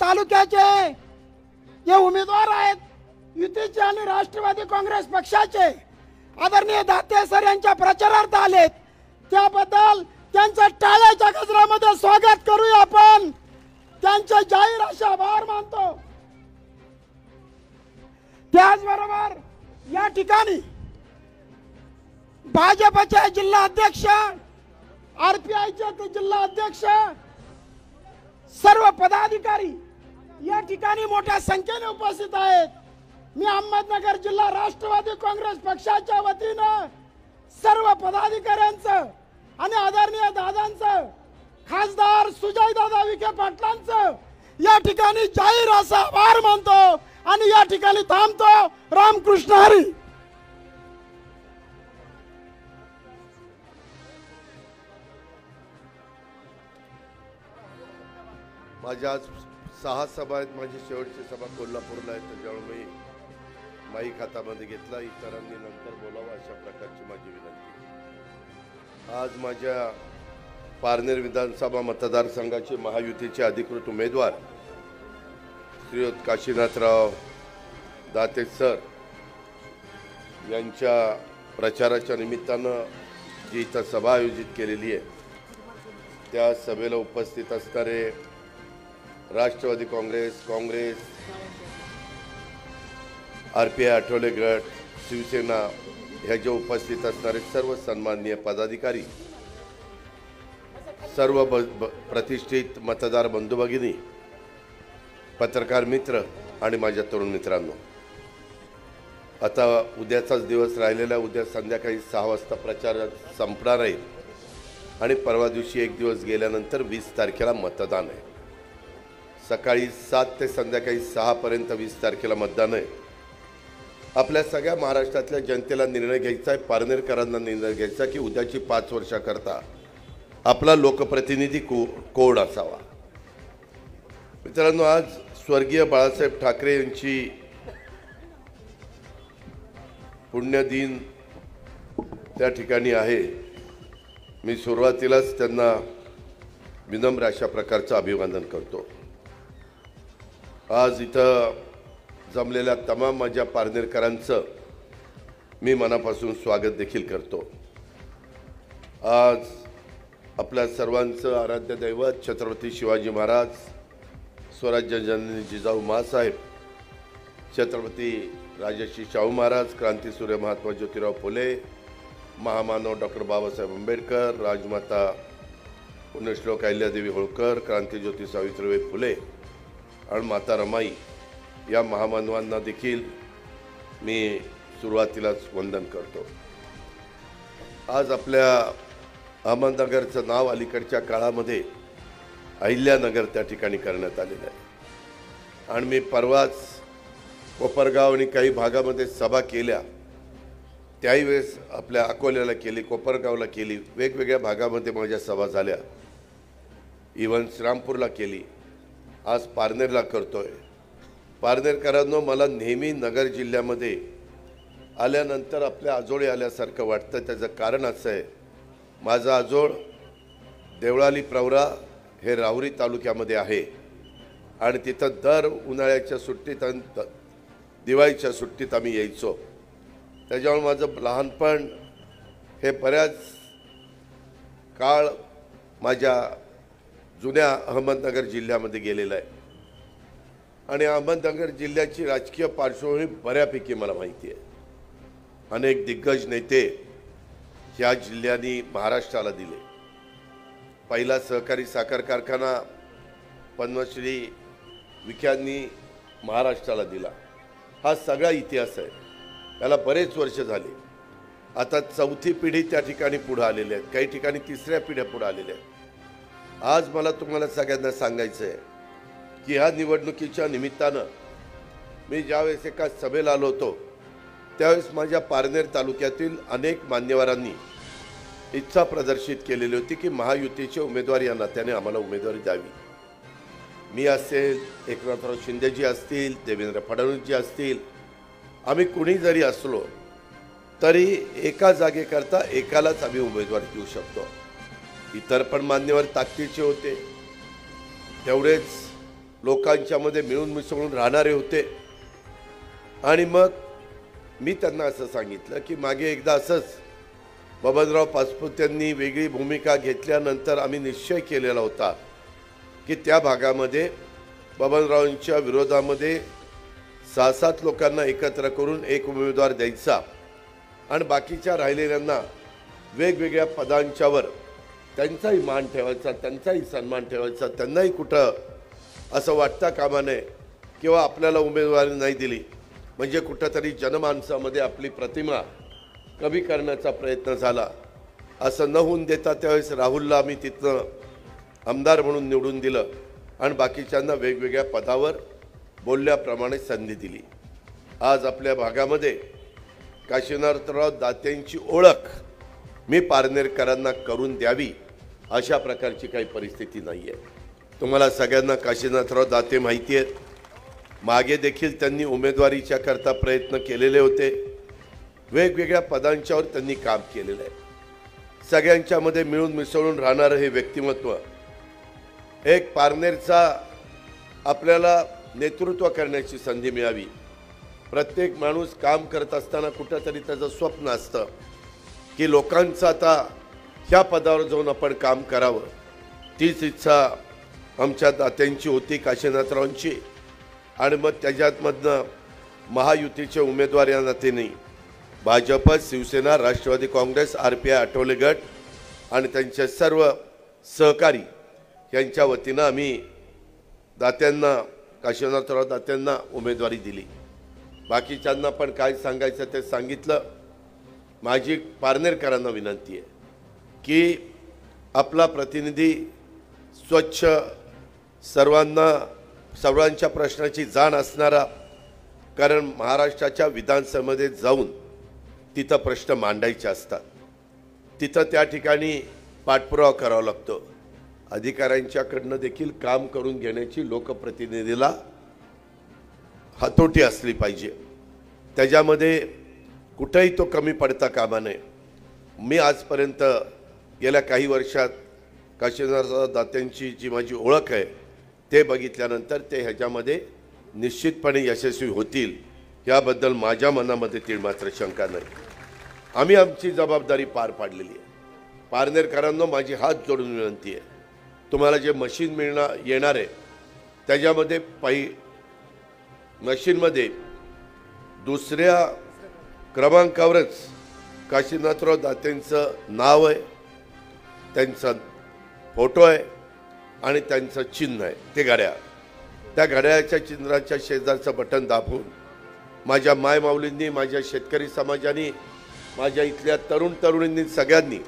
तालुक्याचे जे उमेदवार आहेत युतीचे आणि राष्ट्रवादी काँग्रेस पक्षाचे आदरणीय दाते सर यांच्या प्रचारार्थ आलेत, त्याबद्दल त्यांचं टाळ्याच्या गजरामध्ये स्वागत करूया आपण. त्यांचे जाहीर असे आभार मानतो. त्याचबरोबर या ठिकाणी भाजपचे जिल्हा अध्यक्ष, आरपीआयचे जिल्हा अध्यक्ष, सर्व पदाधिकारी या ठिकाणी मोठ्या संख्येने उपस्थित आहेत. मी अहमदनगर जिल्हा राष्ट्रवादी काँग्रेस पक्षाच्या वतीनं सर्व पदाधिकाऱ्यांचं आणि आदरणीय दादांचं, खासदार सुजयदादा विखे पाटलांचं या ठिकाणी जाहीर असा आभार मानतो आणि या ठिकाणी थांबतो. रामकृष्ण हरी. माझ्या आज 6 सभा आहेत. माझी शेवटची सभा कोल्हापूरला आहे, त्याच्यामुळे मी माईक हातामध्ये घेतला. इतरांनी नंतर बोलावं अशा प्रकारची माझी विनंती. आज माझ्या पारनेर विधानसभा मतदारसंघाचे महायुतीचे अधिकृत उमेदवार श्रीयुत काशीनाथराव दाते सर यांच्या प्रचाराच्या निमित्तानं जी इथं सभा आयोजित केलेली आहे, त्या सभेला उपस्थित असणारे राष्ट्रवादी काँग्रेस, आरपीआय आठवले गट, शिवसेना ह्याचे उपस्थित असणारे सर्व सन्माननीय पदाधिकारी, सर्व प्रतिष्ठित मतदार बंधू भगिनी, पत्रकार मित्र आणि माझ्या तरुण मित्रांनो, आता उद्याचाच दिवस राहिलेला. उद्या संध्याकाळी 6 वाजता प्रचार संपणार आहे आणि परवा दिवशी एक दिवस गेल्यानंतर 20 तारखेला मतदान आहे. सकाळी 7 ते संध्याकाळी 6 पर्यंत 20 तारखेला मतदान आहे. आपल्या सगळ्या महाराष्ट्रातल्या जनतेला निर्णय घ्यायचा आहे, पारनेरकरांना निर्णय घ्यायचा की उद्याची 5 वर्षाकरता आपला लोकप्रतिनिधी कोण असावा. मित्रांनो, आज स्वर्गीय बाळासाहेब ठाकरे यांची पुण्यदिन त्या ठिकाणी आहे. मी सुरुवातीलाच त्यांना विनम्र अशा प्रकारचं अभिवादन करतो. आज इथं जमलेल्या तमाम माझ्या पारनेरकरांचं मी मनापासून स्वागत देखील करतो. आज आपल्या सर्वांचं आराध्य दैवत छत्रपती शिवाजी महाराज, स्वराज्य जननी जिजाऊ माँसाहेब, छत्रपती राजर्षी शाहू महाराज, क्रांतीसूर्य महात्मा ज्योतिराव फुले, महामानव डॉक्टर बाबासाहेब आंबेडकर, राजमाता पुण्यश्लोक अहिल्यादेवी होळकर, क्रांतीज्योती सावित्रीबाई फुले आणि माता रमाई या महामानवांना देखील मी सुरुवातीलाच वंदन करतो. आज आपल्या अहमदनगरचं नाव अलीकडच्या काळामध्ये अहिल्यानगर त्या ठिकाणी करण्यात आलेलं आहे आणि मी परवाच कोपरगाव आणि काही भागामध्ये सभा केल्या. त्याही वेळेस आपल्या अकोल्याला केली, कोपरगावला केली, वेगवेगळ्या भागामध्ये माझ्या सभा झाल्या. इव्हन श्रीरामपूरला केली, आज पारनेरला करतोय. पारनेरकरांनो, मला नेहमी नगर जिल्ह्यामध्ये आल्यानंतर आपल्या आजोळी आल्यासारखं वाटतं. त्याचं कारण असं आहे, माझा आजोळ देवळाली प्रवरा हे राहुरी तालुक्यामध्ये आहे आणि तिथं दर उन्हाळ्याच्या सुट्टीत आणि दिवाळीच्या सुट्टीत आम्ही यायचो. त्याच्यामुळे माझं लहानपण हे बऱ्याच काळ माझ्या जुन्या अहमदनगर जिल्ह्यामध्ये गेलेलं आहे आणि अहमदनगर जिल्ह्याची राजकीय पार्श्वभूमी बऱ्यापैकी मला माहिती आहे. अनेक दिग्गज नेते या जिल्ह्यांनी महाराष्ट्राला दिले. पहिला सहकारी साखर कारखाना पद्मश्री विख्यांनी महाराष्ट्राला दिला. हा सगळा इतिहास आहे. त्याला बरेच वर्ष झाले. आता 4थी पिढी त्या ठिकाणी पुढे आलेली आहेत, काही ठिकाणी 3ऱ्या पिढ्या पुढे आलेल्या आहेत. आज मला तुम्हाला सगळ्यांना सांगायचं आहे की ह्या निवडणुकीच्या निमित्तानं मी ज्यावेळेस एका सभेला आलो होतो त्यावेळेस माझ्या पारनेर तालुक्यातील अनेक मान्यवरांनी इच्छा प्रदर्शित केलेली होती की महायुतीचे उमेदवार या नात्याने आम्हाला उमेदवारी द्यावी. मी असेल, एकनाथराव शिंदेजी असतील, देवेंद्र फडणवीसजी असतील, आम्ही कुणी जरी असलो तरी एका जागेकरता एकालाच आम्ही उमेदवार देऊ शकतो. इतर पण मान्यवर ताकदीचे होते, तेवढेच लोकांच्यामध्ये मिळून मिसळून राहणारे होते. आणि मग मी त्यांना असं सांगितलं की मागे एकदा असंच बबनराव पाचपुते यांनी वेगळी भूमिका घेतल्यानंतर आम्ही निश्चय केलेला होता की त्या भागामध्ये बबनरावांच्या विरोधामध्ये 6-7 लोकांना एकत्र करून एक उमेदवार द्यायचा आणि बाकीच्या राहिलेल्यांना वेगवेगळ्या पदांच्यावर त्यांचाही मान ठेवायचा, त्यांचाही सन्मान ठेवायचा. त्यांनाही कुठं असं वाटता कामा नये किंवा आपल्याला उमेदवारी नाही दिली म्हणजे कुठंतरी जनमानसामध्ये आपली प्रतिमा कमी करण्याचा प्रयत्न झाला, असं न होऊन देता त्यावेळेस राहुलला आम्ही तिथनं आमदार म्हणून निवडून दिलं आणि बाकीच्यांना वेगवेगळ्या पदावर बोलल्याप्रमाणे संधी दिली. आज आपल्या भागामध्ये काशीनाथराव दातेंची ओळख मी पारनेरकरांना करून द्यावी अशा प्रकारची काही परिस्थिती नाही आहे. तुम्हाला सगळ्यांना काशीनाथराव दाते माहिती आहेत. मागे देखील त्यांनी उमेदवारीच्या करता प्रयत्न केलेले होते. वेगवेगळ्या पदांच्यावर त्यांनी काम केलेलं आहे. सगळ्यांच्यामध्ये मिळून मिसळून राहणारं हे व्यक्तिमत्व, एक पारनेरचा आपल्याला नेतृत्व करण्याची संधी मिळावी. प्रत्येक माणूस काम करत असताना कुठंतरी त्याचं स्वप्न असतं की लोकांचं आता ह्या पदावर जाऊन आपण काम करावं. तीच इच्छा आमच्या दात्यांची होती, काशीनाथरावांची. आणि मग त्याच्यातमधनं महायुतीचे उमेदवार या नात्याने भाजप, शिवसेना, राष्ट्रवादी काँग्रेस, RPI आठवले गट आणि त्यांचे सर्व सहकारी यांच्या वतीनं आम्ही दात्यांना, काशीनाथराव दात्यांना उमेदवारी दिली. बाकीच्यांना पण काय सांगायचं ते सांगितलं. माझी पारनेरकरांना विनंती आहे की आपला प्रतिनिधी स्वच्छ, सर्वांच्या प्रश्नाची जाण असणारा, कारण महाराष्ट्राच्या विधानसभेमध्ये जाऊन तिथं प्रश्न मांडायचे असतात, तिथं त्या ठिकाणी पाठपुरावा करावा लागतो. अधिकाऱ्यांच्याकडनं देखील काम करून घेण्याची लोकप्रतिनिधीला हातोटी असली पाहिजे. त्याच्यामध्ये कुठेही तो कमी पडता कामा नये. मी आजपर्यंत गेल्या काही वर्षात काशीनाथराव दात्यांची जी माझी ओळख आहे ते बघितल्यानंतर ते ह्याच्यामध्ये निश्चितपणे यशस्वी होतील याबद्दल माझ्या मनामध्ये तीळ मात्र शंका नाही. आम्ही आमची जबाबदारी पार पाडलेली आहे. पारनेरकरांनो, माझी हात जोडून विनंती आहे, तुम्हाला जे मशीन येणार आहे त्याच्यामध्ये मशीनमध्ये दुसऱ्या क्रमांकावरच काशीनाथराव दातेंचं नाव आहे, त्यांचा फोटो आहे आणि त्यांचं चिन्ह आहे. ते घड्याळ, त्या घड्याळाच्या चिन्हाच्या शेजारचं बटन दाबून माझ्या मायमाऊलींनी, माझ्या शेतकरी समाजाने, माझ्या इथल्या तरुणींनी सगळ्यांनी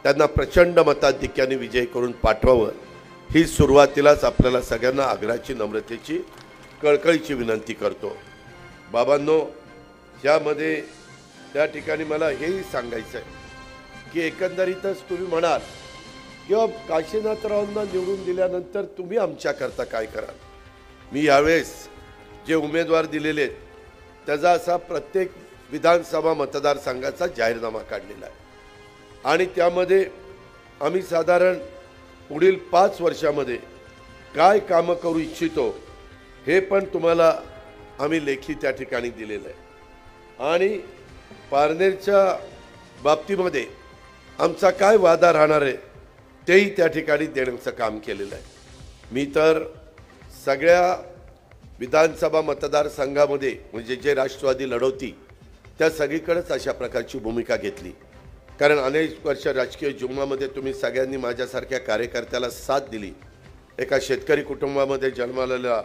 त्यांना प्रचंड मताधिक्याने विजय करून पाठवावं ही सुरुवातीलाच आपल्याला सगळ्यांना आग्रहाची, नम्रतेची, कळकळीची विनंती करतो. बाबांनो, यामध्ये त्या ठिकाणी मला हेही सांगायचं आहे की एकंदरीतच तुम्ही म्हणाल किंवा काशीनाथरावांना निवडून दिल्यानंतर तुम्ही आमच्याकरता काय कराल. मी यावेळेस जे उमेदवार दिलेले आहेत त्याचा असा प्रत्येक विधानसभा मतदारसंघाचा जाहीरनामा काढलेला आहे आणि त्यामध्ये आम्ही साधारण पुढील 5 वर्षामध्ये काय कामं करू इच्छितो हे पण तुम्हाला आम्ही लेखी त्या ठिकाणी दिलेलं आहे. आणि पारनेरच्या बाबतीमध्ये आमचा काय वादा राहणार आहे तेही त्या ठिकाणी देण्याचं काम केलेलं आहे. मी तर सगळ्या विधानसभा मतदारसंघामध्ये म्हणजे जे राष्ट्रवादी लढवती त्या सगळीकडेच अशा प्रकारची भूमिका घेतली. कारण अनेक वर्ष राजकीय जीवनामध्ये तुम्ही सगळ्यांनी माझ्यासारख्या कार्यकर्त्याला साथ दिली. एका शेतकरी कुटुंबामध्ये जन्मालेला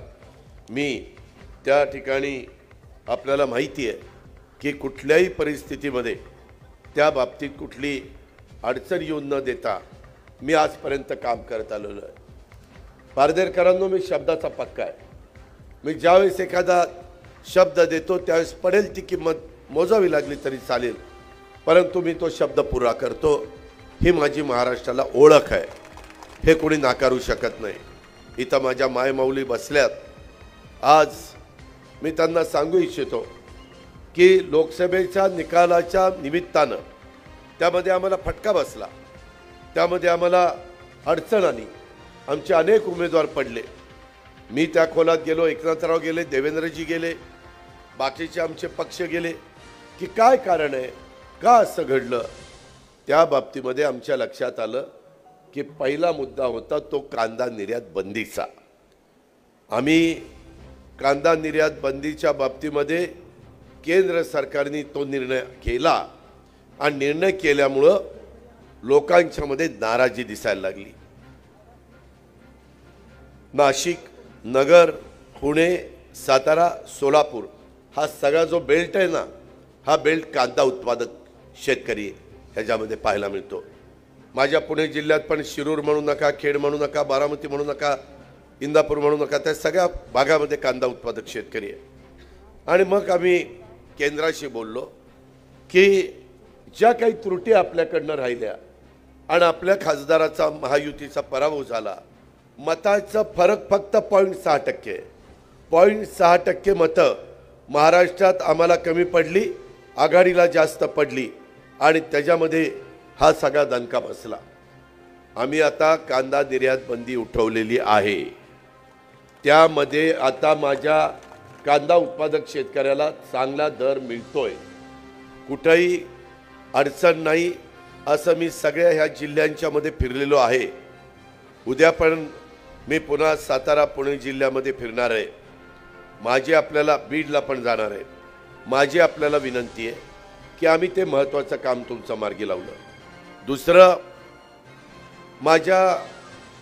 मी, त्या ठिकाणी आपल्याला माहिती आहे की कुठल्याही परिस्थितीमध्ये त्या बाबतीत कुठली अडचण येऊन न देता मी आजपर्यंत काम करत आलेलो आहे. पारनेरकरांनो, मी शब्दाचा पक्का आहे. मी ज्यावेळेस एखादा शब्द देतो त्यावेळेस पडेल ती किंमत मोजावी लागली तरी चालेल, परंतु मी तो शब्द पुरा करतो. ही माझी महाराष्ट्राला ओळख आहे, हे कोणी नाकारू शकत नाही. इथं माझ्या मायमाऊली बसल्यात. आज मी त्यांना सांगू इच्छितो की लोकसभेच्या निकालाच्या निमित्तानं त्यामध्ये आम्हाला फटका बसला, त्यामध्ये आम्हाला अडचण आली, आमचे अनेक उमेदवार पडले. मी त्या खोलात गेलो, एकनाथराव गेले, देवेंद्रजी गेले, बाकीचे आमचे पक्ष गेले की काय कारण आहे, का असं घडलं. त्या बाबतीमध्ये आमच्या लक्षात आलं की पहिला मुद्दा होता तो कांदा निर्यात बंदीचा. आम्ही कांदा निर्यात बंदीच्या बाबतीमध्ये केंद्र सरकारने तो निर्णय केला आणि निर्णय केल्यामुळं लोकांच्यामध्ये नाराजी दिसायला लागली. नाशिक, नगर, पुणे, सातारा, सोलापूर हा सगळा जो बेल्ट आहे ना, हा बेल्ट कांदा उत्पादक शेतकरी ह्याच्यामध्ये पाहायला मिळतो. माझ्या पुणे जिल्ह्यात पण शिरूर म्हणू नका, खेड म्हणू नका, बारामती म्हणू नका, इंदापूर म्हणू नका, त्या सगळ्या भागामध्ये कांदा उत्पादक शेतकरी आहे. आणि मग आम्ही केंद्राशी बोललो की ज्या काही त्रुटी आपल्याकडनं राहिल्या आणि आपल्या खासदाराचा महायुतीचा पराभव झाला, मताचा फरक फक्त 0.6%, 0.6% मतं महाराष्ट्रात आम्हाला कमी पडली, आघाडीला जास्त पडली आणि त्याच्यामध्ये हा सगळा दणका बसला. आम्ही आता कांदा निर्यात बंदी उठवलेली आहे. त्यामध्ये आता माझ्या कांदा उत्पादक शेतकऱ्याला चांगला दर मिळतोय, कुठेही अडचण नाही, असं मी सगळ्या ह्या जिल्ह्यांच्या मध्ये फिरलेलो आहे. उद्या पण मी पुन्हा सातारा, पुणे जिल्ह्यामध्ये फिरणार आहे. माझी आपल्याला बीडला पण जाणार आहे. माझी आपल्याला विनंती आहे की आम्ही ते महत्त्वाचं काम तुमचं मार्गी लावलं. दुसरं, माझ्या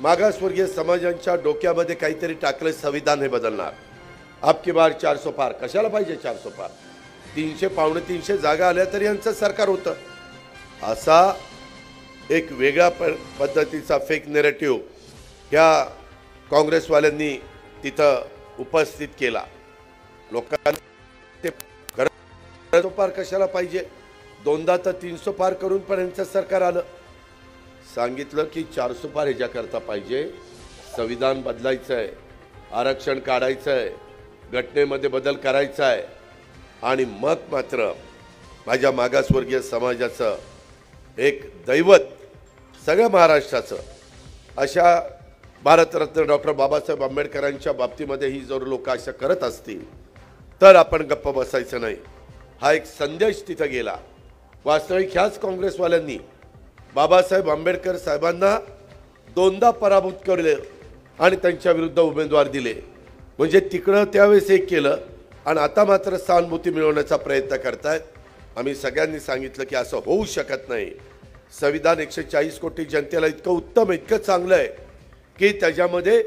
मागासवर्गीय समाजांच्या डोक्यामध्ये काहीतरी टाकलं, संविधान हे बदलणार. आपकी बार 400 पार. कशाला पाहिजे 400 पार? 300 पावणे 300 जागा आल्या तरी यांचं सरकार होतं. असा एक वेगळ्या पद्धतीचा फेक नेरेटिव्ह ह्या काँग्रेसवाल्यांनी तिथं उपस्थित केला. लोकांना ते 400 पार कशाला पाहिजे, दोनदा तर 300 पार करून पण यांचं सरकार आलं. सांगितलं की 400 पार ह्याच्याकरता पाहिजे, संविधान बदलायचं आहे, आरक्षण काढायचं आहे, घटनेमध्ये बदल करायचा आहे आणि मग मात्र माझ्या मागासवर्गीय समाजाचं एक दैवत सगळ्या महाराष्ट्राचं अशा भारतरत्न डॉक्टर बाबासाहेब आंबेडकरांच्या बाबतीमध्ये ही जर लोक अशा करत असतील तर आपण गप्प बसायचं नाही. हा एक संदेश तिथं गेला. वास्तविक ह्याच काँग्रेसवाल्यांनी बाबासाहेब आंबेडकर साहेबांना दोनदा पराभूत केले आणि त्यांच्या विरुद्ध उमेदवार दिले. म्हणजे तिकडं त्यावेळेस एक केलं आणि आता मात्र सहानुभूती मिळवण्याचा प्रयत्न करतायत. आम्ही सगळ्यांनी सांगितलं की असं होऊ शकत नाही. संविधान 140 कोटी जनतेला इतकं उत्तम, इतकं चांगलं आहे की त्याच्यामध्ये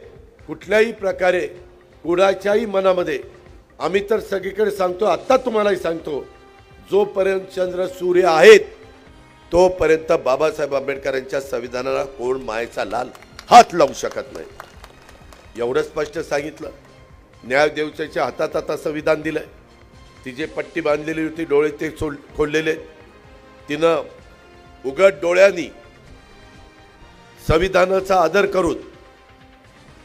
कुठल्याही प्रकारे कुणाच्याही मनामध्ये, आम्ही तर सगळीकडे सांगतो, आत्ता तुम्हालाही सांगतो, जोपर्यंत चंद्र सूर्य आहेत तोपर्यंत बाबासाहेब आंबेडकरांच्या संविधानाला कोण मायेचा लाल हात लावू शकत नाही. एवढं स्पष्ट सांगितलं. न्यायदेवतेच्या हातात आता संविधान दिलंय. तिचे पट्टी बांधलेली होती, डोळे ते खोललेले, तिनं उघड डोळ्यांनी संविधानाचा आदर करून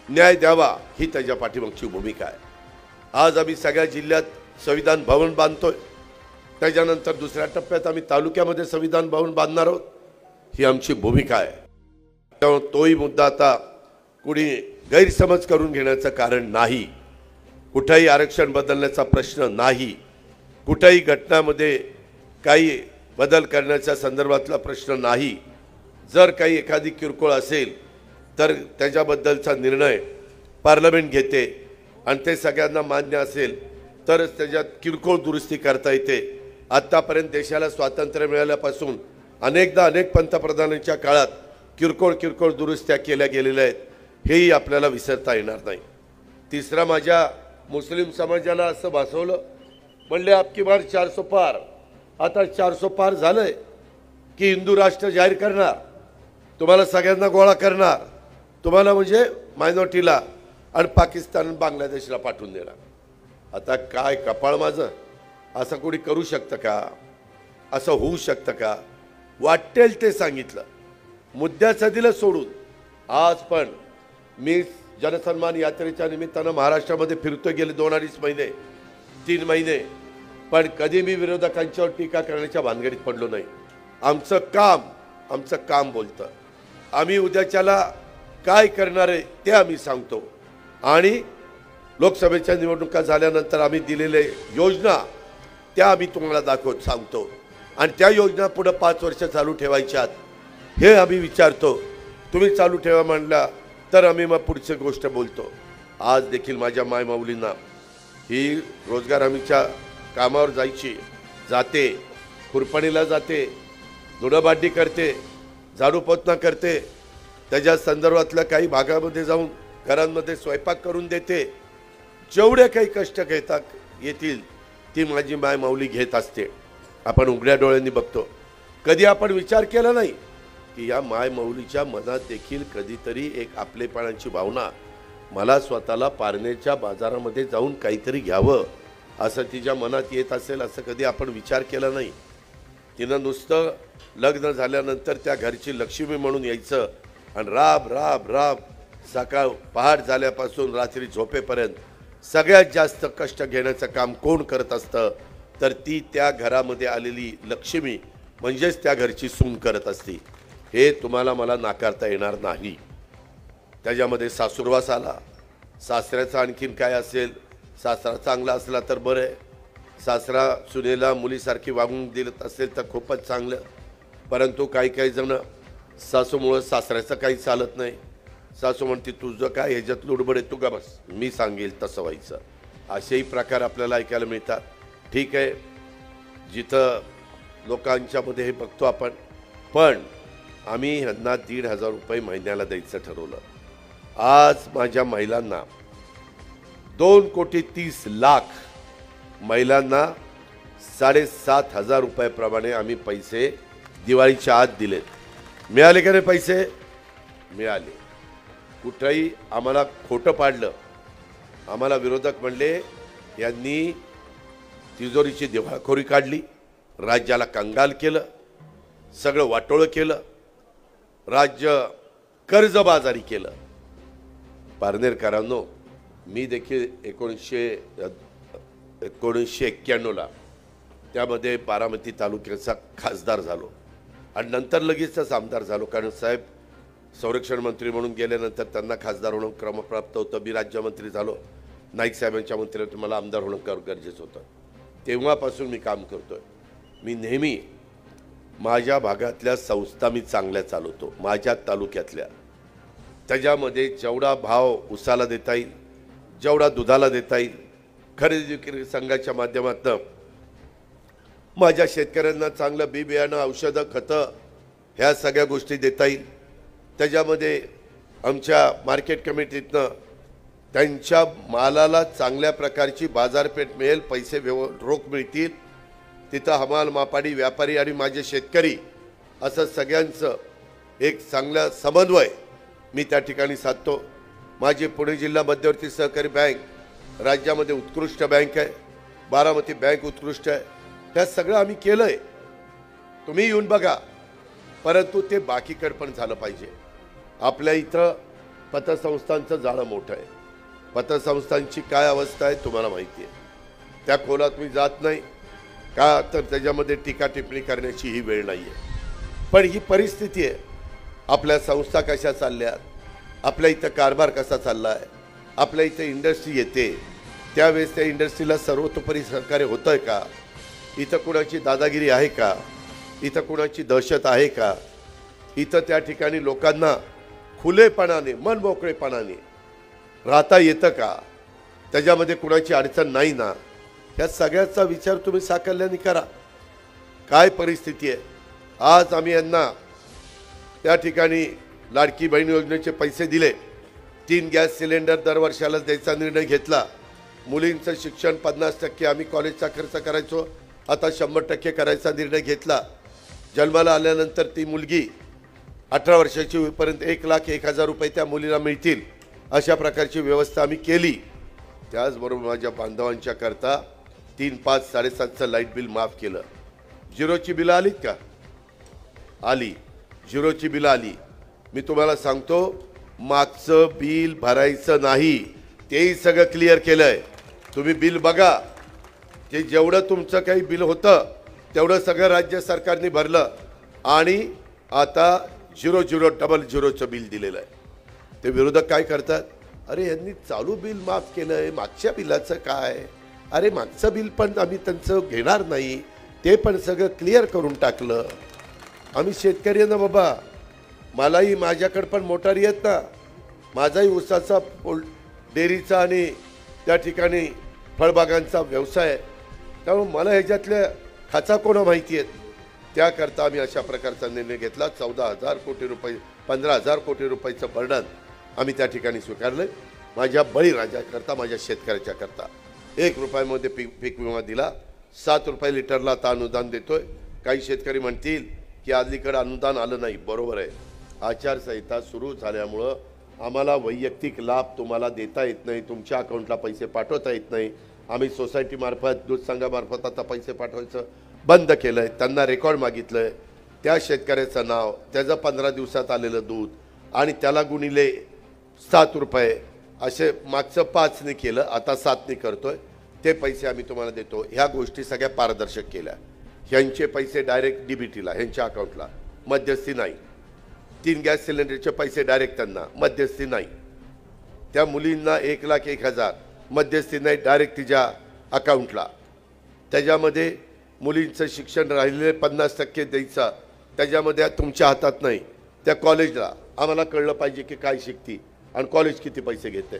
न्याय द्यावा ही त्याच्या पाठीमागची भूमिका आहे. आज आम्ही सगळ्या जिल्ह्यात संविधान भवन बांधतोय. त्याच्यानंतर दुसऱ्या टप्प्यात आम्ही तालुक्यामध्ये संविधान भवन बांधणार आहोत. ही आमची भूमिका आहे. त्यामुळे तोही मुद्दा आता कुणी गैरसमज करून घेण्याचं कारण नाही. कुठेही आरक्षण बदलण्याचा प्रश्न नाही. कुठेही घटनामध्ये काही बदल करण्याच्या संदर्भातला प्रश्न नाही. जर काही एखादी किरकोळ असेल तर त्याच्याबद्दलचा निर्णय पार्लमेंट घेते आणि ते सगळ्यांना मान्य असेल तरच त्याच्यात किरकोळ दुरुस्ती करता येते. आत्तापर्यंत स्वातंत्र्य मिळाल्यापासून अनेकदा अनेक पंतप्रधानांच्या काळात किरकोळ दुरुस्त्या केल्या गेलेल्या आहेत. हेही आपल्याला विसरता येणार नाही. तिसरा, माझ्या मुस्लिम समाजाला असं भासवलं, म्हणले आपकी बार 400 पार. आता 400 पार झालंय की हिंदू राष्ट्र जाहीर करणार, तुम्हाला सगळ्यांना गोळा करणार, तुम्हाला म्हणजे मायनॉरिटीला आणि पाकिस्तान बांगलादेशला पाठवून देणार. आता काय कपाळ माझं, असं कोणी करू शकतं का? असं होऊ शकतं का? वाटेल ते सांगितलं, मुद्द्याचं दिलं सोडून. आज पण मी जनसन्मान यात्रेच्या निमित्तानं महाराष्ट्रामध्ये फिरतोय गेले 2-2.5 महिने 3 महिने, पण कधी मी विरोधकांच्यावर टीका करण्याच्या भानगडीत पडलो नाही. आमचं काम बोलतं. आम्ही उद्याच्याला काय करणार आहे ते आम्ही सांगतो आणि लोकसभेच्या निवडणुका झाल्यानंतर आम्ही दिलेले योजना त्या आम्ही तुम्हाला दाखवत सांगतो आणि त्या योजना पुढे 5 वर्ष चालू ठेवायच्यात हे आम्ही विचारतो. तुम्ही चालू ठेवा म्हणला तर आम्ही मग पुढची गोष्ट बोलतो. आज देखील माझ्या मायमाऊलींना ही रोजगार हमीच्या कामावर जाते, खुरपणीला जाते, धुणंभांडी करते, झाडू पोछा करते, त्याच्या संदर्भातल्या काही भागामध्ये जाऊन घरांमध्ये स्वयंपाक करून देते. जेवढे काही कष्ट घेता येतील ती माझी मायमाऊली घेत असते. आपण उघड्या डोळ्यांनी बघतो. कधी आपण विचार केला नाही की या मायमाऊलीच्या मनात देखील कधीतरी एक आपलेपणाची भावना, मला स्वतःला पारनेरच्या बाजारामध्ये जाऊन काहीतरी घ्यावं असं तिच्या मनात येत असेल असं कधी आपण विचार केला नाही. तिनं नुसतं लग्न झाल्यानंतर त्या घरची लक्ष्मी म्हणून यायचं आणि राब राब राब सकाळ पहाट झाल्यापासून रात्री झोपेपर्यंत सगळ्यात जास्त कष्ट घेण्याचं काम कोण करत असतं तर ती त्या घरामध्ये आलेली लक्ष्मी म्हणजेच त्या घरची सून करत असती. हे तुम्हाला मला नाकारता येणार नाही. त्याच्यामध्ये सासूरवास आला, सासऱ्याचं आणखीन काय असेल, सासरा चांगला असला तर बरं आहे, सासरा सुनेला मुलीसारखी वागून दिलं असेल तर खूपच चांगलं. परंतु काही जण सासूमुळं सासऱ्याचं काही चालत नाही. सासू म्हणते तुझं काय ह्याच्यात लुडबड आहे, तू का बस, मी सांगेल तसं व्हायचं. असेही प्रकार आपल्याला ऐकायला मिळतात. ठीक आहे, जिथं लोकांच्यामध्ये हे बघतो आपण, पण आम्ही ह्यांना 1,500 रुपये महिन्याला द्यायचं ठरवलं. आज माझ्या महिलांना 2,30,00,000 महिलांना 7,500 रुपयाप्रमाणे आम्ही पैसे दिवाळीच्या आत दिलेत. मिळाले का नाही पैसे? मिळाले. कुठंही आम्हाला खोटं पाडलं, आम्हाला विरोधक म्हणले यांनी तिजोरीची दिवाळखोरी काढली, राज्याला कंगाल केलं, सगळं वाटोळं केलं, राज्य कर्जबाजारी केलं. पारनेरकरांनो, मी देखील 1991ला त्यामध्ये बारामती तालुक्याचा खासदार झालो आणि नंतर लगेचच आमदार झालो. कारण साहेब संरक्षण मंत्री म्हणून गेल्यानंतर त्यांना खासदार होणं क्रमप्राप्त होतं. मी राज्यमंत्री झालो, नाईक साहेबांच्या मंत्रिमंडळात मला आमदार होणं गरजेचं होतं. तेव्हापासून मी काम करतोय. मी नेहमी माझ्या भागातल्या संस्था मी चांगल्या चालवतो, माझ्या तालुक्यातल्या. त्याच्यामध्ये जेवढा भाव उसाला देता येईल, जेवढा दुधाला देता येईल, खरेदी विक्री संघाच्या माध्यमातून माझ्या शेतकऱ्यांना चांगलं बी बियाणं, औषधं, खतं ह्या सगळ्या गोष्टी देता येईल. त्याच्यामध्ये आमच्या मार्केट कमिटीतनं त्यांच्या मालाला चांगल्या प्रकारची बाजारपेठ मिळेल, पैसे रोख मिळतील. तिथं हमाल, मापाडी, व्यापारी आणि माझे शेतकरी असं सगळ्यांचं एक चांगला समन्वय मी त्या ठिकाणी साधतो. माझी पुणे जिल्हा मध्यवर्ती सहकारी बँक राज्यामध्ये उत्कृष्ट बँक आहे, बारामती बँक उत्कृष्ट आहे. त्या सगळं आम्ही केलं आहे. तुम्ही येऊन बघा. परंतु ते बाकीकडे पण झालं पाहिजे. आपल्या इथं पतसंस्थांचं जाळं मोठं आहे. पतसंस्थांची काय अवस्था आहे तुम्हाला माहिती आहे. त्या खोलात मी जात नाही का, तर त्याच्यामध्ये टीका टिप्पणी करण्याची ही वेळ नाही आहे. पण ही परिस्थिती आहे. आपल्या संस्था कशा चालल्यात, आपल्या इथं कारभार कसा चालला आहे, आपल्या इथं इंडस्ट्री येते त्यावेळेस त्या इंडस्ट्रीला सर्वतोपरी सहकार्य होतं आहे का, इथं कुणाची दादागिरी आहे का, इथं कुणाची दहशत आहे का, इथं त्या ठिकाणी लोकांना खुलेपणाने मनमोकळेपणाने राहता येतं का, त्याच्यामध्ये कुणाची अडचण नाही ना, या सगळ्याचा विचार तुम्ही साकल्याने करा. काय परिस्थिती आहे. आज आम्ही यांना त्या ठिकाणी लाडकी बहीण योजनेचे पैसे दिले. 3 गॅस सिलेंडर दर वर्षाला द्यायचा निर्णय घेतला. मुलींचं शिक्षण 50% आम्ही कॉलेजचा खर्च करायचो, आता 100% करायचा निर्णय घेतला. जन्माला आल्यानंतर ती मुलगी 18 वर्षाची होईपर्यंत 1,01,000 रुपये त्या मुलीला मिळतील अशा प्रकारची व्यवस्था आम्ही केली. त्याचबरोबर माझ्या बांधवांच्या करता 3, 5, 7.5चं लाईट बिल माफ केलं. झिरोची बिलं आलीत का? आली. झिरोची बिलं आली. मी तुम्हाला सांगतो, मागचं बिल भरायचं नाही, तेही सगळं क्लिअर केलं आहे. तुम्ही बिल बघा. ते जेवढं तुमचं काही बिल होतं तेवढं सगळं राज्य सरकारने भरलं आणि आता 0000चं बिल दिलेलं आहे. ते विरोधक काय करतात, अरे यांनी चालू बिल माफ केलंय, मागच्या बिलाचं काय? अरे मागचं बिल पण आम्ही त्यांचं घेणार नाही, ते पण सगळं क्लिअर करून टाकलं. आम्ही शेतकरी आहे ना बाबा, मलाही माझ्याकडे पण मोटारी आहेत ना, माझाही ऊसाचा डेअरीचा आणि त्या ठिकाणी फळबागांचा व्यवसाय आहे, त्यामुळे मला ह्याच्यातल्या खाचा कोणा माहिती आहेत. त्याकरता आम्ही अशा प्रकारचा निर्णय घेतला. 14,000 कोटी रुपये 15,000 कोटी रुपयाचं बर्डन आम्ही त्या ठिकाणी स्वीकारलं. माझ्या बळीराजाकरता, माझ्या शेतकऱ्याच्या करता 1 रुपयामध्ये पीक विमा दिला. 7 रुपये लिटरला आता अनुदान देतोय. काही शेतकरी म्हणतील की अलीकडे अनुदान आलं नाही. बरोबर आहे, आचारसंहिता सुरू झाल्यामुळं आम्हाला वैयक्तिक लाभ तुम्हाला देता येत नाही, तुमच्या अकाउंटला पैसे पाठवता येत नाही. आम्ही सोसायटीमार्फत, दूध संघामार्फत आता पैसे पाठवायचं बंद केलं आहे. त्यांना रेकॉर्ड मागितलं आहे, त्या शेतकऱ्याचं नाव, त्याचं 15 दिवसात आलेलं दूध आणि त्याला गुणिले 7 रुपये असे मागचं 5ने केलं, आता 7ने करतोय. ते पैसे आम्ही तुम्हाला देतो. ह्या गोष्टी सगळ्या पारदर्शक केल्या. ह्यांचे पैसे डायरेक्ट DBTला, ह्यांच्या अकाउंटला, मध्यस्थी नाही. 3 गॅस सिलेंडरचे पैसे डायरेक्ट त्यांना, मध्यस्थी नाही. त्या मुलींना 1,01,000 मध्यस्थी नाही, डायरेक्ट तिच्या अकाउंटला. त्याच्यामध्ये मुलींचं शिक्षण राहिलेले 50% द्यायचं, त्याच्यामध्ये तुमच्या हातात नाही. त्या कॉलेजला आम्हाला कळलं पाहिजे की काय शिकती आणि कॉलेज किती पैसे घेते.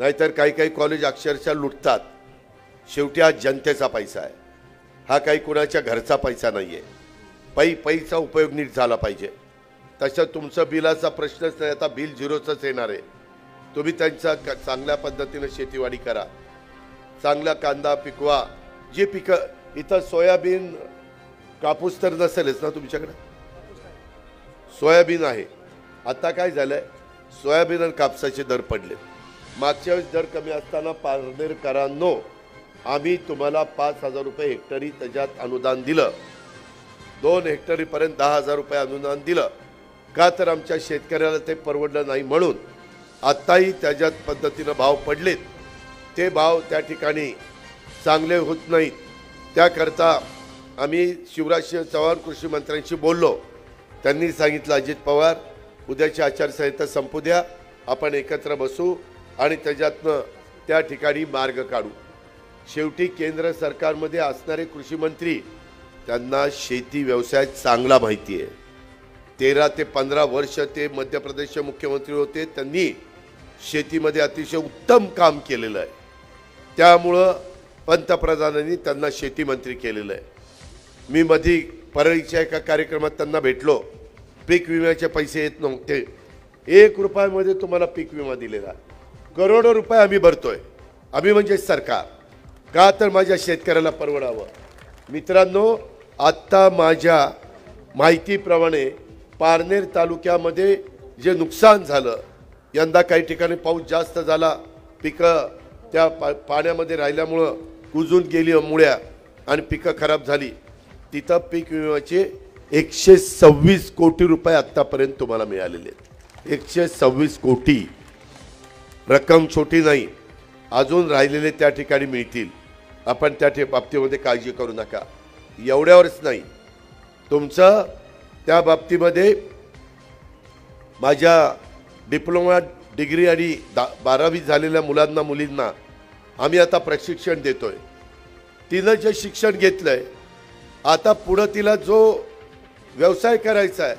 नाहीतर काही कॉलेज अक्षरशः लुटतात. शेवटी हा जनतेचा पैसा आहे, हा काही कुणाच्या घरचा पैसा नाही आहे. पैसा उपयोग नीट झाला पाहिजे. तसं तुमचं बिलाचा प्रश्नच नाही, आता बिल 0च येणार आहे. तुम्ही त्यांचा चांगल्या पद्धतीने शेतीवाडी करा, चांगला कांदा पिकवा. जे पिकं इथं सोयाबीन, कापूस तर नसेलच ना तुमच्याकडे? सोयाबीन आहे. आता काय झालंय, सोयाबीन आणि कापसाचे दर पडले. मागच्या वेळेस दर कमी असताना पारनेरकरांनो आम्ही तुम्हाला 5,000 रुपये हेक्टरी त्याच्यात अनुदान दिलं. 2 हेक्टरीपर्यंत 10,000 रुपये अनुदान दिलं. का तर आमच्या शेतकऱ्याला ते परवडलं नाही म्हणून. आत्ताही त्याच्यात पद्धतीनं भाव पडलेत, ते भाव त्या ठिकाणी चांगले होत नाहीत. त्याकरता आम्ही शिवराजसिंह चव्हाण कृषी मंत्र्यांशी बोललो. त्यांनी सांगितलं, अजित पवार उद्याची आचारसंहिता संपू द्या, आपण एकत्र बसू आणि त्याच्यातनं त्या ठिकाणी मार्ग काढू. शेवटी केंद्र सरकारमध्ये असणारे कृषी मंत्री, त्यांना शेती व्यवसाय चांगला माहिती आहे. 13 ते 15 वर्ष ते मध्य प्रदेशचे मुख्यमंत्री होते. त्यांनी शेतीमध्ये अतिशय उत्तम काम केलेलं आहे. त्यामुळं पंतप्रधानांनी त्यांना शेती मंत्री केलेलं आहे. मी मधी परळीच्या एका कार्यक्रमात त्यांना भेटलो. पीक विम्याचे पैसे येत नव्हते, 1 रुपयामध्ये तुम्हाला पीक विमा दिलेला. करोडो रुपये आम्ही भरतोय, आम्ही म्हणजे सरकार. का तर माझ्या शेतकऱ्याला परवडावं. मित्रांनो, आत्ता माझ्या माहितीप्रमाणे पारनेर तालुक्यामध्ये जे नुकसान झालं, यंदा काही ठिकाणी पाऊस जास्त झाला, पिकं त्या पाण्यामध्ये राहिल्यामुळं कुजून गेली मुळ्या आणि पिकं खराब झाली. तिथं पीक विम्याचे 126 कोटी रुपये आत्तापर्यंत तुम्हाला मिळालेले आहेत. 126 कोटी रक्कम छोटी नाही. अजून राहिलेले त्या ठिकाणी मिळतील. आपण त्या बाबतीमध्ये काळजी करू नका. एवढ्यावरच नाही, तुमचं त्या बाबतीमध्ये माझ्या डिप्लोमा डिग्री आणि 12वी झालेल्या मुलांना मुलींना आम्ही आता प्रशिक्षण देतोय. तिनं जे शिक्षण घेतलंय, आता पुढं तिला जो व्यवसाय करायचा आहे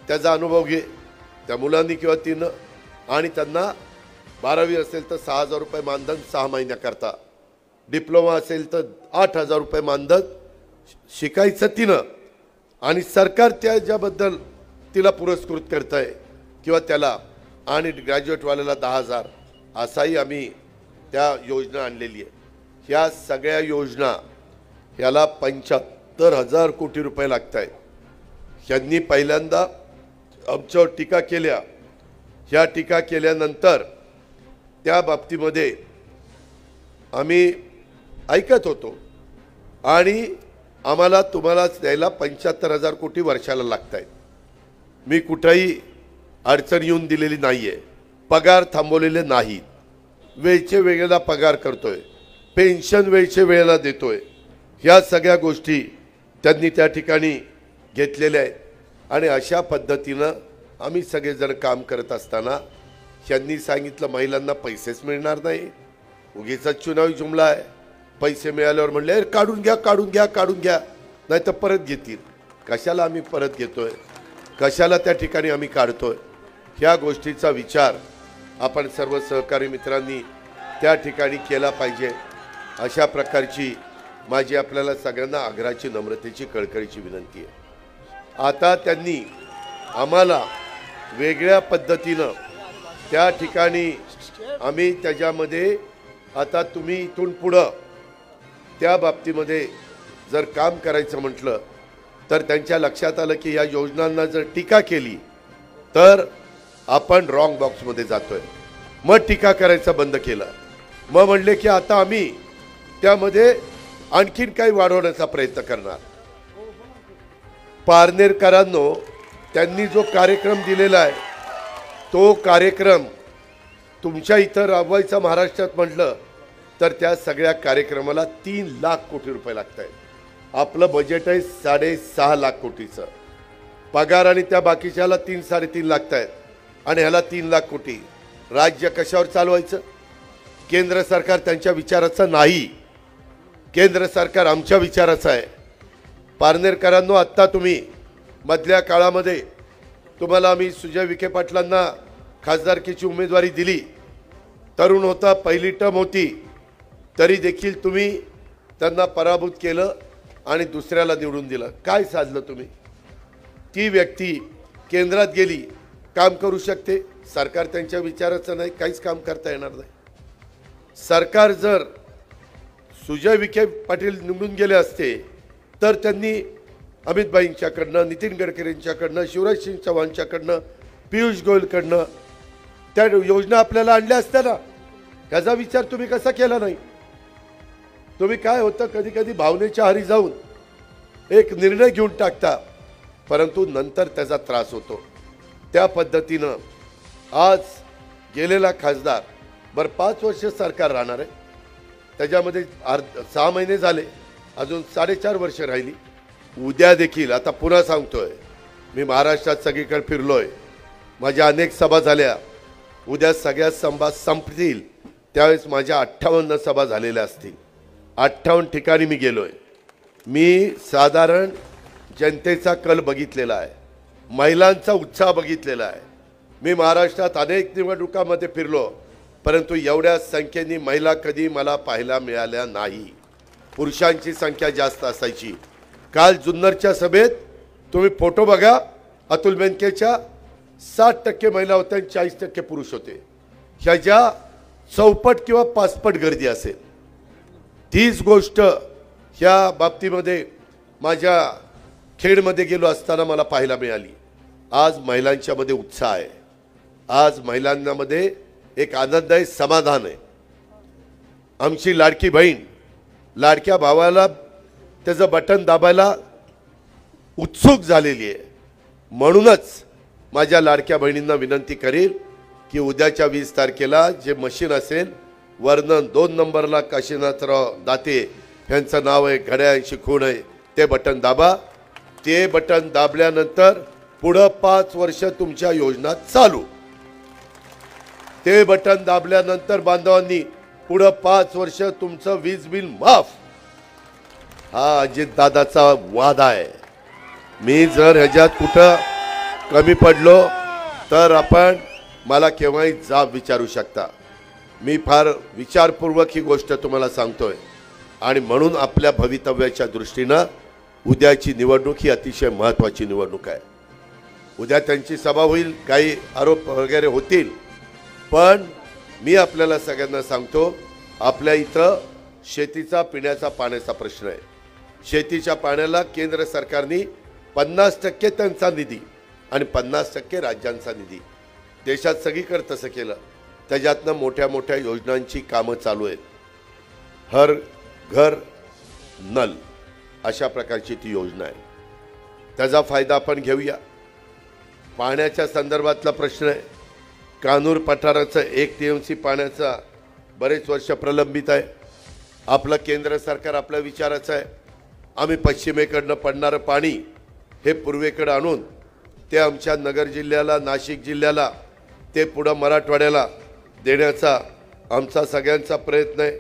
त्याचा अनुभव घे त्या मुलांनी किंवा तिनं. आणि त्यांना 12वी असेल तर 6,000 रुपये मानधन 6 महिन्याकरता, डिप्लोमा असेल तर 8,000 रुपये मानधन शिकायचं तिनं. आणि सरकार त्याच्याबद्दल तिला पुरस्कृत करत आहे किंवा त्याला. आणि ग्रॅज्युएटवाल्याला 10,000 असाही आम्ही त्या योजना आणलेली आहे. ह्या सगळ्या योजना ह्याला 75,000 कोटी रुपये लागत आहेत. ह्यांनी पहिल्यांदा आमच्यावर टीका केल्या. ह्या टीका केल्यानंतर त्या बाबतीमध्ये आम्ही ऐकत होतो आणि आम्हाला तुम्हालाच द्यायला 75,000 कोटी वर्षाला लागत आहेत. मी कुठेही अडचण येऊन दिलेली नाही आहे. पगार थांबवलेले नाहीत. वेळचे वेळेला पगार करतोय, पेन्शन वेळचे वेळेला देतोय. ह्या सगळ्या गोष्टी त्यांनी त्या ठिकाणी घेतलेल्या आहेत. आणि अशा पद्धतीनं आम्ही सगळेजण काम करत असताना यांनी सांगितलं महिलांना पैसेच मिळणार नाही, उगीचा चुनावी जुमला आहे. पैसे मिळाल्यावर म्हणले "अरे काढून घ्या काढून घ्या काढून घ्या, नाही तर परत घेतील." कशाला आम्ही परत घेतोय, कशाला त्या ठिकाणी आम्ही काढतोय? ह्या गोष्टीचा विचार आपण सर्व सहकारी मित्रांनी त्या ठिकाणी केला पाहिजे. अशा प्रकारची माझी आपल्याला सगळ्यांना आग्रहाची, नम्रतेची, कळकळीची विनंती आहे. आता त्यांनी आम्हाला वेगळ्या पद्धतीनं त्या ठिकाणी आम्ही त्याच्यामध्ये आता तुम्ही इथून पुढं त्या बाबतीमध्ये जर काम करायचं म्हटलं तर त्यांच्या लक्षात आलं की या योजनांना जर टीका केली तर आपण रॉंग बॉक्समध्ये जातोय. मग टीका करायचं बंद केलं. मग म्हणले की आता आम्ही त्यामध्ये आणखीन काही वाढवण्याचा प्रयत्न करणार. पारनेरकरांनो, त्यांनी जो कार्यक्रम दिलेला आहे तो कार्यक्रम तुमच्या इथं राबवायचा महाराष्ट्रात म्हटलं तर त्या सगळ्या कार्यक्रमाला 3 लाख कोटी रुपये लागत आहेत. आपलं बजेट आहे 6.5 लाख कोटीचं. पगार आणि त्या बाकीच्याला 3-3.5 लागत आहेत आणि ह्याला 3 लाख कोटी. राज्य कशावर चालवायचं? केंद्र सरकार त्यांच्या विचाराचं नाही, केंद्र सरकार आमच्या विचाराचं आहे. पारनेरकरांनो, आत्ता तुम्ही मधल्या काळामध्ये तुम्हाला आम्ही सुजय विखे पाटलांना खासदारकीची उमेदवारी दिली. तरुण होता, पहिली टर्म होती, तरी देखील तुम्ही त्यांना पराभूत केलं आणि दुसऱ्याला निवडून दिलं. काय साधलं तुम्ही? ती व्यक्ती केंद्रात गेली, काम करू शकते. सरकार त्यांच्या विचाराचं नाही, काहीच काम करता येणार नाही. सरकार जर सुजय विखे पाटील निवडून गेले असते तर त्यांनी अमित भाईंच्याकडनं, नितीन गडकरींच्याकडनं, शिवराज सिंग चौहानच्याकडनं, पियुष गोयलकडनं त्या योजना आपल्याला आणल्या असत्या ना. ह्याचा विचार तुम्ही कसा केला नाही? तुम्ही काय होतं, कधी कधी भावनेच्या आहारी जाऊन एक निर्णय घेऊन टाकता, परंतु नंतर त्याचा त्रास होतो. त्या पद्धतीनं आज गेलेला खासदार, बरं 5 वर्ष सरकार राहणार आहे, त्याच्यामध्ये 6 महिने झाले, अजून 4.5 वर्ष राहिली. उद्या देखील, आता पुन्हा सांगतोय, मी महाराष्ट्रात सगळीकडे फिरलोय, माझ्या अनेक सभा झाल्या. उद्या सगळ्या सभा संपतील त्यावेळेस माझ्या 58 सभा झालेल्या असतील. 58 ठिकाणी मी गेलोय. मी साधारण जनतेचा कल बघितलेला आहे, महिलांचा उत्साह बघितलेला आहे. मी महाराष्ट्रात अनेक निवडणुकांमध्ये फिरलो, परंतु एवढ्या संख्येने महिला कधी मला पाहायला मिळाल्या नाही. पुरुषांची संख्या जास्त असायची. काल जुन्नरच्या सभेत तुम्ही फोटो बघा, अतुल बेनकेच्या 60% महिला होत्या आणि 40% पुरुष होते. ह्याच्या चौपट किंवा 5पट गर्दी असेल. तीच गोष्ट ह्या बाबतीमध्ये माझ्या खेडमध्ये गेलो असताना मला पाहायला मिळाली. आज महिलांच्यामध्ये उत्साह आहे, आज महिलांमध्ये एक आनंद आहे, समाधान आहे. आमची लाडकी बहीण लाडक्या भावाला त्याचं बटन दाबायला उत्सुक झालेली आहे. म्हणूनच माझ्या लाडक्या बहिणींना विनंती करेल की उद्याच्या 20 तारखेला जे मशीन असेल, वर्णन 2 नंबरला काशीनाथराव दाते यांचं नाव आहे, घड्याळांशी खूण आहे, ते बटन दाबा. ते बटन दाबल्यानंतर पुढं 5 वर्ष तुमच्या योजना चालू. ते बटन दाबल्यानंतर बांधवांनी पुढं 5 वर्ष तुमचं वीज बिल माफ. हा अजितदादाचा वादा आहे. मी जर ह्याच्यात कुठं कमी पडलो तर आपण मला केव्हाही जाब विचारू शकता. मी फार विचारपूर्वक ही गोष्ट तुम्हाला सांगतोय आणि म्हणून आपल्या भवितव्याच्या दृष्टीनं उद्याची निवडणूक ही अतिशय महत्त्वाची निवडणूक आहे. उद्या त्यांची सभा होईल, काही आरोप वगैरे होतील, पण मी आपल्याला सगळ्यांना सांगतो, आपल्या इथं शेतीचा, पिण्याचा पाण्याचा प्रश्न आहे. शेतीच्या पाण्याला केंद्र सरकारने 50% त्यांचा निधी आणि 50% राज्यांचा निधी, देशात सगळीकडे तसं केलं. त्याच्यातनं मोठ्या मोठ्या योजनांची कामं चालू आहेत. हर घर नल अशा प्रकारची ती योजना आहे. त्याचा फायदा आपण घेऊया. पाण्याच्या संदर्भातला प्रश्न आहे. कानूर पठाराचं 1 TMC पाण्याचा बरेच वर्ष प्रलंबित आहे. आपलं केंद्र सरकार आपल्या विचाराचं आहे. आम्ही पश्चिमेकडनं पडणारं पाणी हे पूर्वेकडे आणून ते आमच्या नगर जिल्ह्याला, नाशिक जिल्ह्याला ते पुढं मराठवाड्याला देण्याचा आमचा सगळ्यांचा प्रयत्न आहे.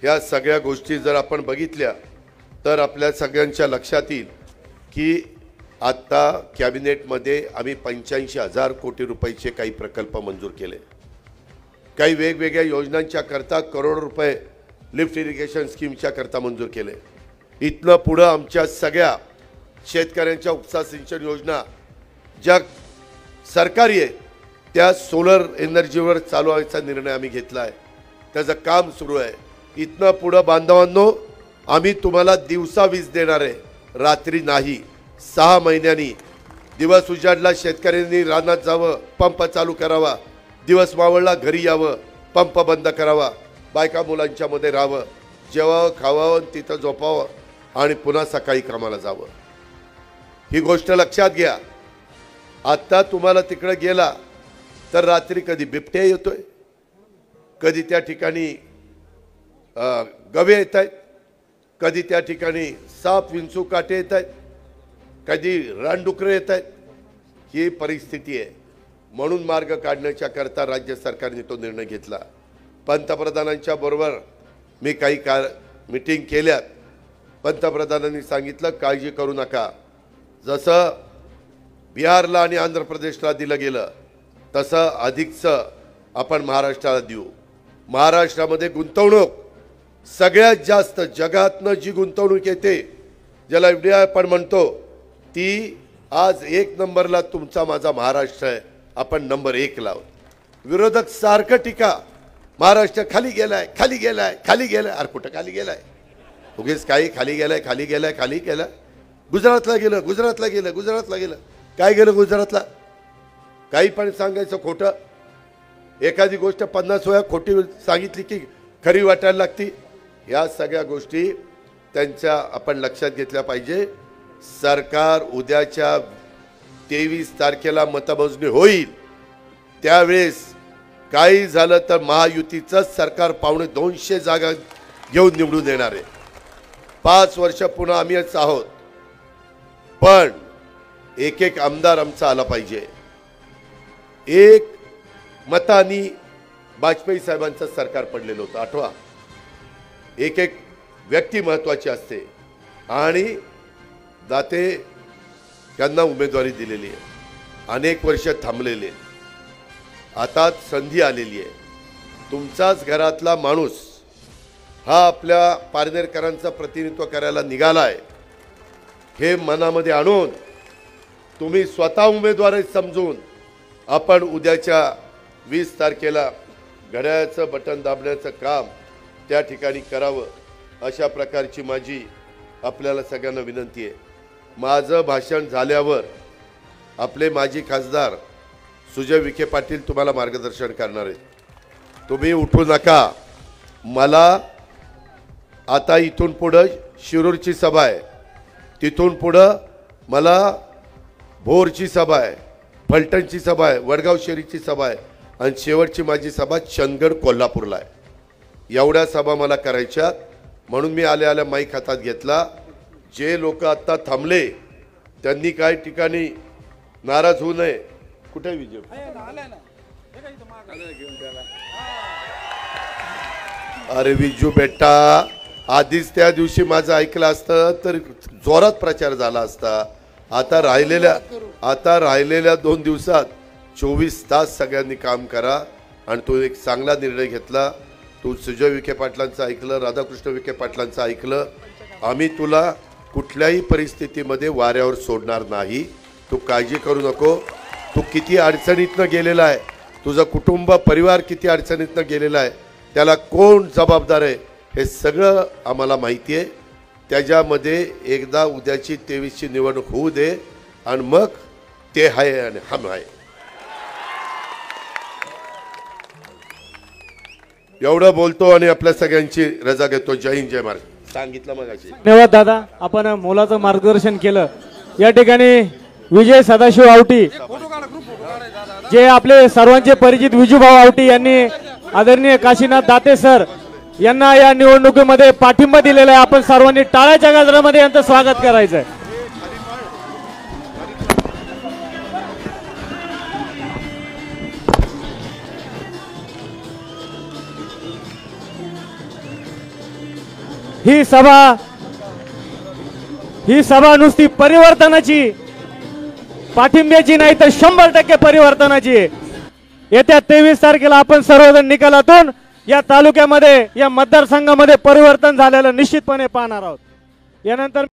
ह्या सगळ्या गोष्टी जर आपण बघितल्या तर आपल्या सगळ्यांच्या लक्षात येईल की आत्ता कॅबिनेटमध्ये आम्ही 85,000 कोटी रुपयाचे काही प्रकल्प मंजूर केले. काही वेगवेगळ्या योजनांच्या करता करोड रुपये लिफ्ट इरिगेशन स्कीमच्या करता मंजूर केले. इथनं पुढं आमच्या सगळ्या शेतकऱ्यांच्या उपसा सिंचन योजना ज्या सरकारी आहे त्या सोलर एनर्जीवर चालवायचा निर्णय आम्ही घेतला आहे. त्याचं काम सुरू आहे. इथनं पुढं बांधवांनो आम्ही तुम्हाला दिवसा वीज देणार आहे, रात्री नाही. 6 महिन्यांनी दिवस उजाडला शेतकऱ्यांनी रानात जावं, पंप चालू करावा. दिवस मावळला घरी यावं, पंप बंद करावा. बायका मुलांच्या मध्ये राहावं, जेवावं खावावं, तिथं झोपावं आणि पुन्हा सकाळी कामाला जावं. ही गोष्ट लक्षात घ्या. आत्ता तुम्हाला तिकडे गेला तर रात्री कधी बिबट्या येतोय, कधी त्या ठिकाणी गवे येत आहेत, कधी त्या ठिकाणी साप विंचू काटे येत आहेत, कधी रानडुकरं येत आहेत. ही परिस्थिती आहे. म्हणून मार्ग काढण्याच्या करता राज्य सरकारने तो निर्णय घेतला. पंतप्रधानांच्या बरोबर मी काही मीटिंग केल्यात. पंतप्रधानांनी सांगितलं काळजी करू नका. जसं बिहारला आणि आंध्र प्रदेशला दिलं गेलं तसं अधिकचं आपण महाराष्ट्राला देऊ. महाराष्ट्रामध्ये गुंतवणूक सगळ्यात जास्त जगातनं जी गुंतवणूक येते, ज्याला FDI आपण म्हणतो, ती आज 1 नंबरला तुमचा माझा महाराष्ट्र आहे. आपण नंबर 1 ला आहोत. विरोधक सारखं टीका, महाराष्ट्र खाली गेलाय, खाली गेलाय, खाली गेलाय. अरे कुठं खाली गेलाय? उगीच काही खाली गेलाय, खाली गेलाय, खाली गेलाय. गुजरातला गेलं, गुजरातला गेलं, गुजरातला गेलं. काय गेलं गुजरातला? काही पण सांगायचं खोटं. एखादी गोष्ट 50 वेळा खोटी सांगितली की खरी वाटायला लागती. या सगळ्या गोष्टी त्यांच्या आपण लक्षात घेतल्या पाहिजे. सरकार उद्याच्या 23 तारखेला मतमोजणी होईल, त्यावेळेस काही झालं तर महायुतीचंच सरकार 250 जागा घेऊन निवडून येणार आहे. 5 वर्ष पुन्हा आम्हीच आहोत. पण एक आमदार आमचा आला पाहिजे. एक मतानी वाजपेयी साहेबांचं सरकार पडलेलं होतं, आठवा. एक व्यक्ती महत्त्वाची असते आणि दाते त्यांना उमेदवारी दिलेली आहे. अनेक वर्ष थांबलेले. आता संधी आलेली आहे. तुमचाच घरातला माणूस हा आपल्या पारनेरकरांचं प्रतिनिधित्व करायला निघाला आहे हे मनामध्ये आणून तुम्ही स्वतः उमेदवार समजून आपण उद्याच्या 20 तारखेला घड्याळाचं बटन दाबण्याचं काम त्या ठिकाणी करावं. अशा प्रकारची माझी आपल्याला सगळ्यांना विनंती आहे. माझं भाषण झाल्यावर आपले माजी खासदार सुजय विखे पाटील तुम्हाला मार्गदर्शन करणार आहेत. तुम्ही उठू नका. मला आता इथून पुढं शिरूरची सभा आहे, तिथून पुढं मला भोरची सभा आहे, फलटणची सभा आहे, वडगाव शेरीची सभा आहे आणि शेवटची माझी सभा चंदगड कोल्हापूरला आहे. एवढ्या सभा मला करायच्या. म्हणून मी आल्या माईक हातात घेतला. जे लोक आता थांबले त्यांनी काही ठिकाणी नाराज होऊ नये. कुठे विजय? अरे विजू बेटा, आधीच त्या दिवशी माझं ऐकलं असतं तर जोरात प्रचार झाला असता. आता राहिलेल्या 2 दिवसात 24 तास सगळ्यांनी काम करा. आणि तो एक चांगला निर्णय घेतला. तू सुजय विखे पाटलांचं ऐकलं, राधाकृष्ण विखे पाटलांचं ऐकलं. आम्ही तुला कुठल्याही परिस्थितीमध्ये वाऱ्यावर सोडणार नाही. तू काळजी करू नको. तू किती अडचणीतनं गेलेला आहे, तुझं कुटुंब परिवार किती अडचणीतनं गेलेला आहे, त्याला कोण जबाबदार आहे हे सगळं आम्हाला माहिती आहे. त्याच्यामध्ये एकदा उद्याची 23ची निवडणूक होऊ दे आणि मग ते आहे आणि हम आहे. एवढं बोलतो आणि आपल्या सगळ्यांची रजा घेतो. जय हिंद, जय महाराज. सांगितलं मग अशी. धन्यवाद दादा, आपण मोलाचं मार्गदर्शन केलं. या ठिकाणी विजय सदाशिव आवटी, जे आपले सर्वांचे परिचित विजूभाऊ आवटी यांनी आदरणीय काशीनाथ दाते सर यांना या निवडणुकीमध्ये पाठिंबा दिलेला आहे. आपण सर्वांनी टाळ्याच्या गजरामध्ये यांचं स्वागत करायचं आहे. ही सभा नुसती परिवर्तनाची, पाठिंब्याची नाही तर 100% परिवर्तनाची. येत्या 23 तारखेला आपण सर्वजण निकालातून या तालुक्यामध्ये, या मतदारसंघामध्ये परिवर्तन झालेलं निश्चितपणे पाहणार आहोत. यानंतर